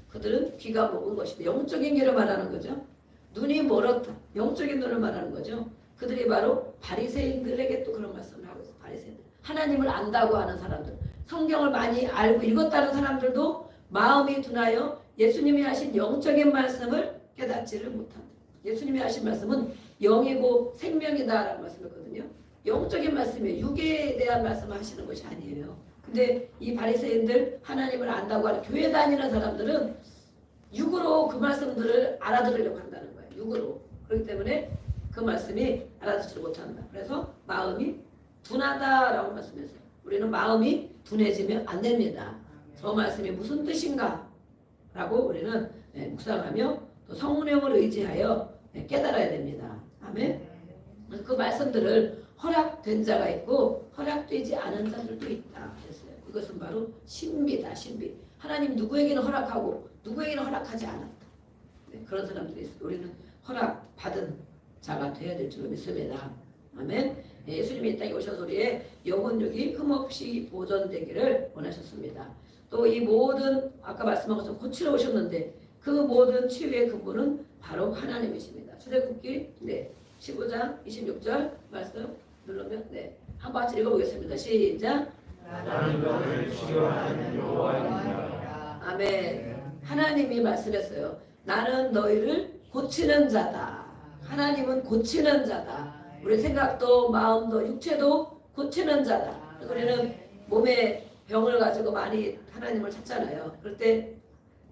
A: 그들은 귀가 먹은 것이다. 영적인 귀를 말하는 거죠. 눈이 멀었다. 영적인 눈을 말하는 거죠. 그들이 바로 바리새인들에게 또 그런 말씀을 하고 있어요. 바리새인들. 하나님을 안다고 하는 사람들. 성경을 많이 알고 읽었다는 사람들도 마음이 둔하여 예수님이 하신 영적인 말씀을 깨닫지를 못한다. 예수님이 하신 말씀은 영이고 생명이다라는 말씀이거든요. 영적인 말씀이에요. 육에 대한 말씀을 하시는 것이 아니에요. 근데 이 바리새인들 하나님을 안다고 하는 교회 다니는 사람들은 육으로 그 말씀들을 알아들으려고 한다는 거예요. 육으로. 그렇기 때문에 그 말씀이 알아듣지 못한다. 그래서 마음이 둔하다라고 말씀했어요. 우리는 마음이 둔해지면 안 됩니다. 저 말씀이 무슨 뜻인가? 라고 우리는 묵상하며 또 성령을 의지하여 깨달아야 됩니다. 아멘. 그 말씀들을 허락된 자가 있고 허락되지 않은 자들도 있다. 그랬어요. 이것은 바로 신비다. 신비. 하나님 누구에게는 허락하고 누구에게는 허락하지 않았다. 그런 사람들이 있어요. 우리는 허락받은 자가 되어야 될 줄 믿습니다. 아멘. 예수님이 이 땅에 오셔서리에 영혼육이 흠없이 보존되기를 원하셨습니다. 또 이 모든 아까 말씀한 것처럼 고치러 오셨는데 그 모든 치유의 근본은 바로 하나님이십니다. 출애굽기 15장 26절 말씀 누르면 한번 같이 읽어보겠습니다. 시작.
B: 나는 너를 치유하는 여호와이니라.
A: 아멘. 하나님이 말씀했어요. 나는 너희를 고치는 자다. 하나님은 고치는 자다. 우리 생각도 마음도 육체도 고치는 자다. 우리는 몸에 병을 가지고 많이 하나님을 찾잖아요. 그럴 때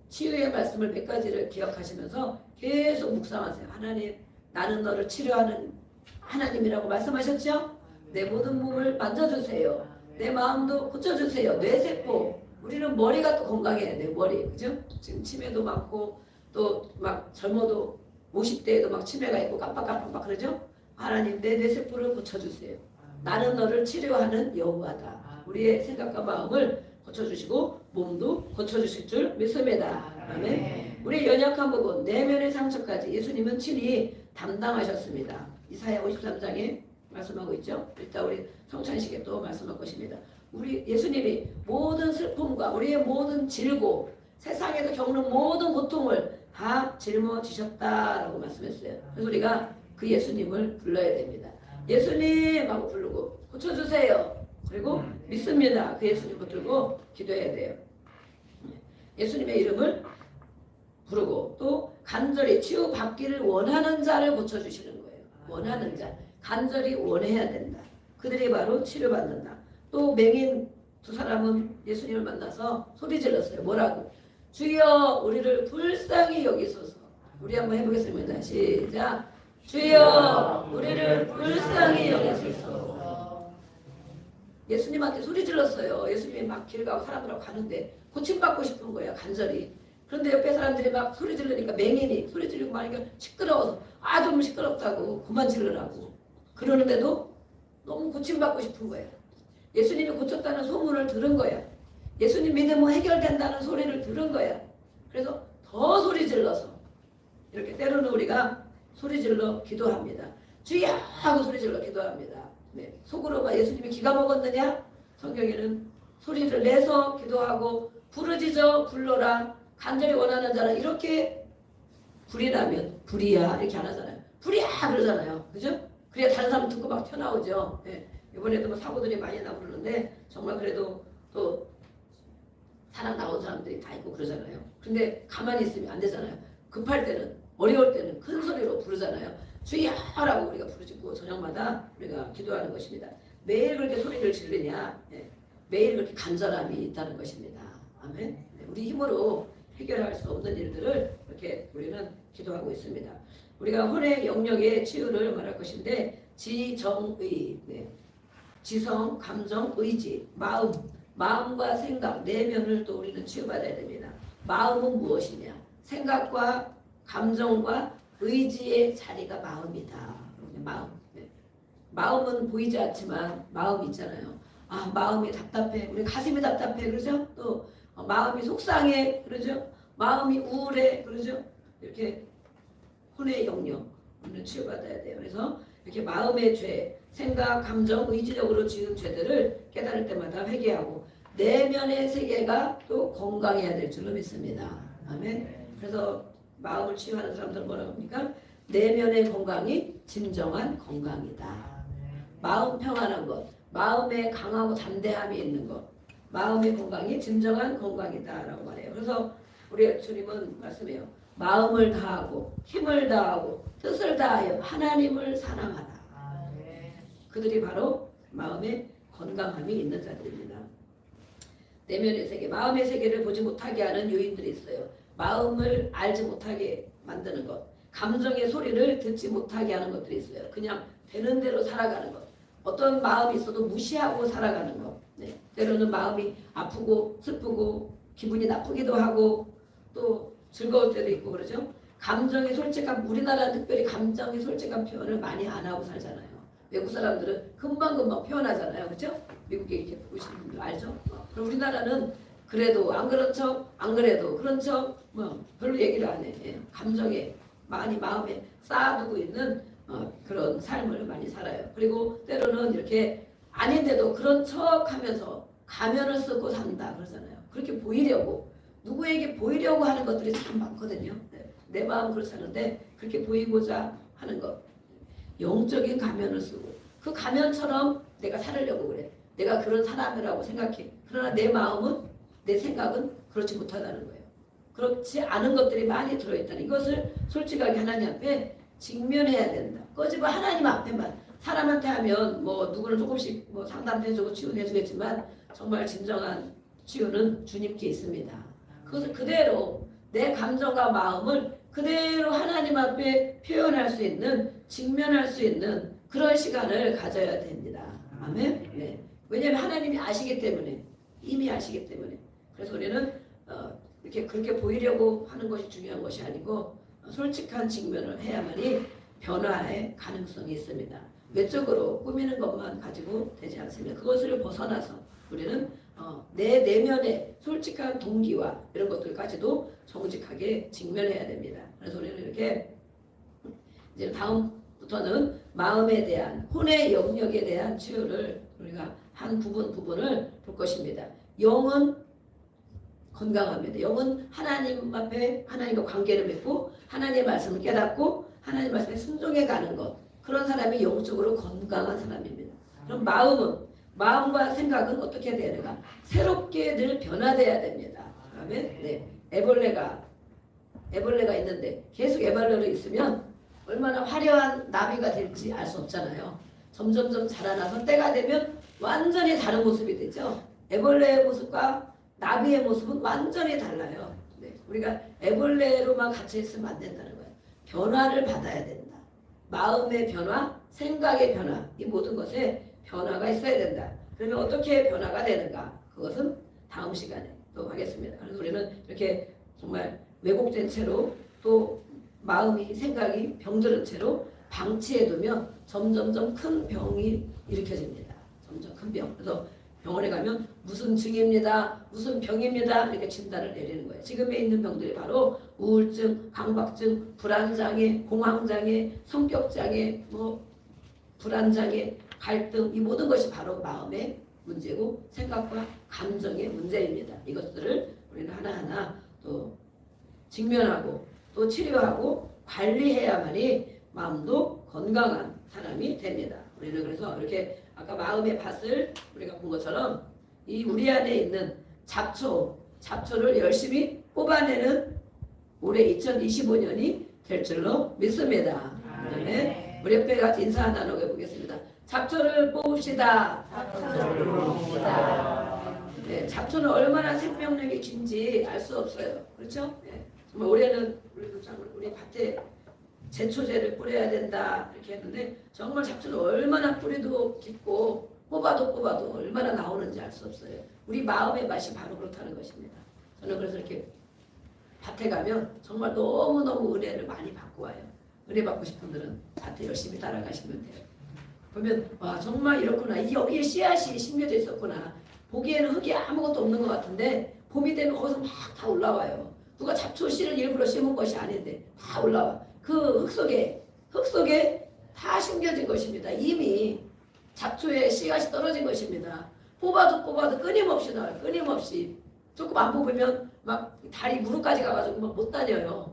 A: 치유의 말씀을 몇 가지를 기억하시면서 계속 묵상하세요. 하나님, 나는 너를 치료하는 하나님이라고 말씀하셨죠? 내 모든 몸을 만져주세요. 내 마음도 고쳐주세요. 뇌세포. 우리는 머리가 또 건강해야 돼요. 머리. 그죠? 지금 치매도 많고 또 막 젊어도 50대에도 막 치매가 있고 깜빡깜빡 막 그러죠? 하나님 내 뇌세포를 고쳐주세요. 나는 너를 치료하는 여호와다. 우리의 생각과 마음을 고쳐주시고 몸도 고쳐주실 줄 믿습니다. 아멘. 우리의 연약한 부분, 내면의 상처까지 예수님은 친히 담당하셨습니다. 이사야 53장에 말씀하고 있죠. 일단 우리 성찬식에 또 말씀할 것입니다. 우리 예수님이 모든 슬픔과 우리의 모든 질고 세상에서 겪는 모든 고통을 다 짊어지셨다라고 말씀했어요. 그래서 우리가 그 예수님을 불러야 됩니다. 예수님 하고 부르고 고쳐주세요. 그리고 믿습니다. 그 예수님 붙들고 기도해야 돼요. 예수님의 이름을 부르고 또 간절히 치유받기를 원하는 자를 고쳐주시는 거예요. 원하는 자. 간절히 원해야 된다. 그들이 바로 치료받는다. 또 맹인 두 사람은 예수님을 만나서 소리 질렀어요. 뭐라고? 주여 우리를 불쌍히 여기소서. 우리 한번 해보겠습니다. 시작. 주여 우리를 불쌍히 여기소서. 예수님한테 소리 질렀어요. 예수님이 막 길 가고 사람들하고 가는데 고침받고 싶은 거예요. 간절히. 그런데 옆에 사람들이 막 소리 지르니까 맹인이 소리 지르고 말니까 시끄러워서 좀 시끄럽다고 그만 지르라고 그러는데도 너무 고침받고 싶은 거예요. 예수님이 고쳤다는 소문을 들은 거야. 예수님 믿으면 해결된다는 소리를 들은 거야. 그래서 더 소리 질러서 이렇게 때로는 우리가 소리 질러 기도합니다. 주여 하고 소리 질러 기도합니다. 네. 속으로만 예수님이 기가 먹었느냐? 성경에는 소리를 내서 기도하고 부르짖어 불러라. 간절히 원하는 자는 이렇게 불이 나면 불이야 이렇게 안 하잖아요. 불이야 그러잖아요. 그죠? 그래야 다른 사람 듣고 막 튀어나오죠. 네. 이번에도 뭐 사고들이 많이 나고 그러는데 정말 그래도 또 사랑 나온 사람들이 다 있고 그러잖아요. 근데 가만히 있으면 안 되잖아요. 급할 때는 어려울 때는 큰 소리로 부르잖아요. 주여라고 우리가 부르짖고 저녁마다 우리가 기도하는 것입니다. 매일 그렇게 소리를 지르냐? 네. 매일 그렇게 간절함이 있다는 것입니다. 아멘. 네. 우리 힘으로 해결할 수 없는 일들을 이렇게 우리는 기도하고 있습니다. 우리가 혼의 영역의 치유를 말할 것인데 지정의, 네. 지성, 감정, 의지, 마음과 생각, 내면을 또 우리는 치유받아야 됩니다. 마음은 무엇이냐? 생각과 감정과 의지의 자리가 마음이다. 마음. 네. 마음은 보이지 않지만 마음이 있잖아요. 마음이 답답해. 우리 가슴이 답답해. 그러죠? 또 마음이 속상해. 그러죠? 마음이 우울해. 그러죠? 이렇게 혼의 영역 우리는 치유받아야 돼요. 그래서 이렇게 마음의 죄, 생각, 감정, 의지적으로 지은 죄들을 깨달을 때마다 회개하고 내면의 세계가 또 건강해야 될 줄로 믿습니다. 아멘. 그래서 마음을 치유하는 사람들은 뭐라고 합니까? 내면의 건강이 진정한 건강이다. 마음 평안한 것, 마음에 강하고 담대함이 있는 것, 마음의 건강이 진정한 건강이다라고 말해요. 그래서 우리 주님은 말씀해요. 마음을 다하고 힘을 다하고 뜻을 다하여 하나님을 사랑하라. 그들이 바로 마음에 건강함이 있는 자들입니다. 내면의 세계, 마음의 세계를 보지 못하게 하는 요인들이 있어요. 마음을 알지 못하게 만드는 것, 감정의 소리를 듣지 못하게 하는 것들이 있어요. 그냥 되는 대로 살아가는 것, 어떤 마음이 있어도 무시하고 살아가는 것, 네. 때로는 마음이 아프고 슬프고 기분이 나쁘기도 하고 또 즐거울 때도 있고 그러죠. 감정이 솔직한, 우리나라는 특별히 감정이 솔직한 표현을 많이 안 하고 살잖아요. 외국 사람들은 금방금방 표현하잖아요. 그렇죠? 미국에 이렇게 보시는 분들 알죠? 그럼 우리나라는 그래도 안 그런 척, 안 그래도 그런 척, 별로 얘기를 안 해. 예. 감정에 많이 마음에 쌓아두고 있는 그런 삶을 많이 살아요. 그리고 때로는 이렇게 아닌데도 그런 척하면서 가면을 쓰고 산다 그러잖아요. 그렇게 보이려고 누구에게 보이려고 하는 것들이 참 많거든요. 네. 내 마음 그렇지 않은데 그렇게 보이고자 하는 것. 영적인 가면을 쓰고 그 가면처럼 내가 살으려고 그래. 내가 그런 사람이라고 생각해. 그러나 내 마음은, 내 생각은 그렇지 못하다는 거예요. 그렇지 않은 것들이 많이 들어있다는 이것을 솔직하게 하나님 앞에 직면해야 된다. 꺼지고 하나님 앞에만. 사람한테 하면 뭐 누구는 조금씩 뭐 상담도 해주고 치유도 해주겠지만 정말 진정한 치유는 주님께 있습니다. 그것을 그대로 내 감정과 마음을 그대로 하나님 앞에 표현할 수 있는, 직면할 수 있는 그런 시간을 가져야 됩니다. 아멘. 네. 왜냐하면 하나님이 아시기 때문에, 이미 아시기 때문에. 그래서 우리는 이렇게 그렇게 보이려고 하는 것이 중요한 것이 아니고 솔직한 직면을 해야만이 변화의 가능성이 있습니다. 외적으로 꾸미는 것만 가지고 되지 않습니다. 그것을 벗어나서 우리는 내 내면의 솔직한 동기와 이런 것들까지도 정직하게 직면해야 됩니다. 그래서 우리는 이렇게 이제 다음부터는 마음에 대한, 혼의 영역에 대한 치유를 우리가 한 부분을 볼 것입니다. 영은 건강합니다. 영은 하나님 앞에 하나님과 관계를 맺고 하나님의 말씀을 깨닫고 하나님 말씀에 순종해 가는 것. 그런 사람이 영적으로 건강한 사람입니다. 그럼 마음과 생각은 어떻게 해야 되는가? 새롭게 늘 변화돼야 됩니다. 그다음에 애벌레가 있는데 계속 애벌레로 있으면 얼마나 화려한 나비가 될지 알 수 없잖아요. 점점점 자라나서 때가 되면 완전히 다른 모습이 되죠. 애벌레의 모습과 나비의 모습은 완전히 달라요. 우리가 애벌레로만 갇혀 있으면 안 된다는 거예요. 변화를 받아야 된다. 마음의 변화, 생각의 변화, 이 모든 것에 변화가 있어야 된다. 그러면 어떻게 변화가 되는가? 그것은 다음 시간에 또 하겠습니다. 그래서 우리는 이렇게 정말 왜곡된 채로 또 마음이 생각이 병들은 채로 방치해두면 점점점 큰 병이 일으켜집니다. 점점 큰 병. 그래서 병원에 가면 무슨 증입니다, 무슨 병입니다 이렇게 진단을 내리는 거예요. 지금에 있는 병들이 바로 우울증, 강박증, 불안장애, 공황장애, 성격장애, 불안장애, 갈등 이 모든 것이 바로 마음의 문제고 생각과 감정의 문제입니다. 이것들을 우리는 하나하나 또 직면하고 또 치료하고 관리해야만이 마음도 건강한 사람이 됩니다. 우리는 그래서 이렇게 아까 마음의 밭을 우리가 본 것처럼 이 우리 안에 있는 잡초를 열심히 뽑아내는 올해 2025년이 될 줄로 믿습니다. 그다음에 우리 옆에 같이 인사 하나 나눠보겠습니다. 잡초를 뽑읍시다. 네, 잡초는 얼마나 생명력이 긴지 알 수 없어요. 그렇죠? 네. 정말 올해는 우리 밭에 제초제를 뿌려야 된다 이렇게 했는데 정말 잡초는 얼마나 뿌리도 깊고 뽑아도 얼마나 나오는지 알 수 없어요. 우리 마음의 맛이 바로 그렇다는 것입니다. 저는 그래서 이렇게 밭에 가면 정말 너무너무 은혜를 많이 받고 와요. 은혜 받고 싶은 분들은 밭에 열심히 따라가시면 돼요. 보면 와 정말 이렇구나. 여기에 씨앗이 심겨져 있었구나. 보기에는 흙이 아무것도 없는 것 같은데 봄이 되면 거기서 막 다 올라와요. 누가 잡초 씨를 일부러 심은 것이 아닌데 다 올라와. 그 흙 속에 다 심겨진 것입니다. 이미 잡초에 씨앗이 떨어진 것입니다. 뽑아도 끊임없이 나와요. 끊임없이. 조금 안 뽑으면 막 다리 무릎까지 가가지고 막 못 다녀요.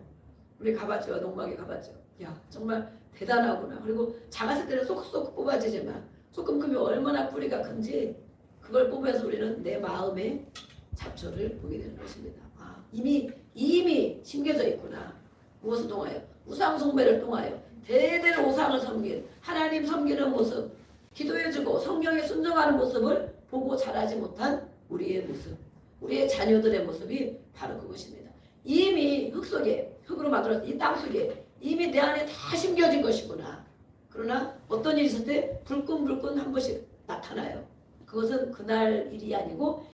A: 우리 가봤죠. 농막에 가봤죠. 야 정말 대단하구나. 그리고 작았을 때는 쏙쏙 뽑아지지만 조금 크면 얼마나 뿌리가 큰지 그걸 보면서 우리는 내 마음의 잡초를 보게 되는 것입니다. 아, 이미 심겨져 있구나. 무엇을 통하여? 우상 숭배를 통하여 대대로 우상을 섬긴 하나님 섬기는 모습, 기도해주고 성경에 순종하는 모습을 보고 자라지 못한 우리의 모습, 우리의 자녀들의 모습이 바로 그것입니다. 이미 흙으로 만들어진 이 땅 속에 이미 내 안에 다 심겨진 것이구나. 그러나 어떤 일이 있을 때 불끈불끈 한 번씩 나타나요. 그것은 그날 일이 아니고